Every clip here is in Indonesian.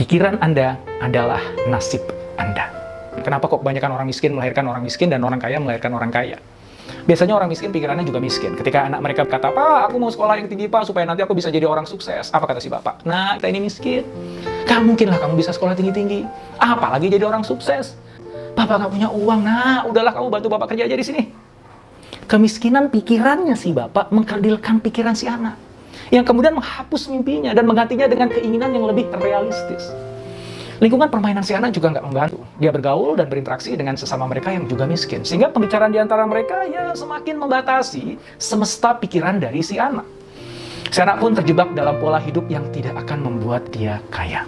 Pikiran Anda adalah nasib Anda. Kenapa kok kebanyakan orang miskin melahirkan orang miskin dan orang kaya melahirkan orang kaya? Biasanya orang miskin pikirannya juga miskin. Ketika anak mereka berkata, "Pak, aku mau sekolah yang tinggi, Pak, supaya nanti aku bisa jadi orang sukses." Apa kata si bapak? "Nah, kita ini miskin. Gak mungkinlah kamu bisa sekolah tinggi-tinggi. Apalagi jadi orang sukses. Bapak gak punya uang. Nah, udahlah kamu bantu bapak kerja aja di sini." Kemiskinan pikirannya si bapak mengkerdilkan pikiran si anak, yang kemudian menghapus mimpinya dan menggantinya dengan keinginan yang lebih realistis. Lingkungan permainan si anak juga nggak membantu. Dia bergaul dan berinteraksi dengan sesama mereka yang juga miskin, sehingga pembicaraan di antara mereka ya semakin membatasi semesta pikiran dari si anak. Si anak pun terjebak dalam pola hidup yang tidak akan membuat dia kaya.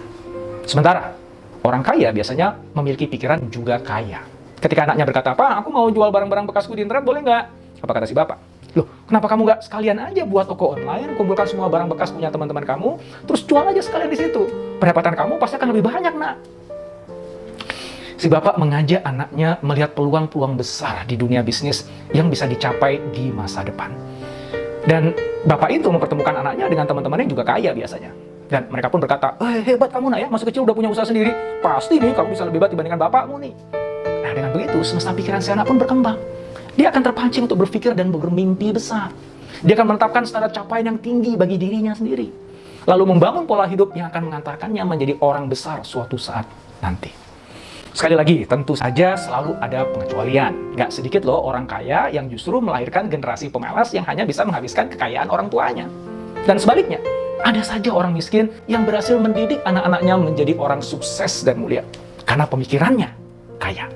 Sementara orang kaya biasanya memiliki pikiran juga kaya. Ketika anaknya berkata, "Pak, aku mau jual barang-barang bekasku di internet, boleh nggak?" Apa kata si bapak? "Loh, kenapa kamu nggak sekalian aja buat toko online, kumpulkan semua barang bekas punya teman-teman kamu, terus jual aja sekalian di situ. Pendapatan kamu pasti akan lebih banyak, nak." Si bapak mengajak anaknya melihat peluang-peluang besar di dunia bisnis yang bisa dicapai di masa depan. Dan bapak itu mempertemukan anaknya dengan teman-temannya yang juga kaya biasanya. Dan mereka pun berkata, "Hebat kamu, nak, ya, masih kecil udah punya usaha sendiri. Pasti nih kamu bisa lebih hebat dibandingkan bapakmu nih." Nah, dengan begitu semesta pikiran si anak pun berkembang. Dia akan terpancing untuk berpikir dan bermimpi besar. Dia akan menetapkan standar capaian yang tinggi bagi dirinya sendiri, lalu membangun pola hidup yang akan mengantarkannya menjadi orang besar suatu saat nanti. Sekali lagi, tentu saja selalu ada pengecualian. Gak sedikit loh orang kaya yang justru melahirkan generasi pemalas yang hanya bisa menghabiskan kekayaan orang tuanya. Dan sebaliknya, ada saja orang miskin yang berhasil mendidik anak-anaknya menjadi orang sukses dan mulia karena pemikirannya kaya.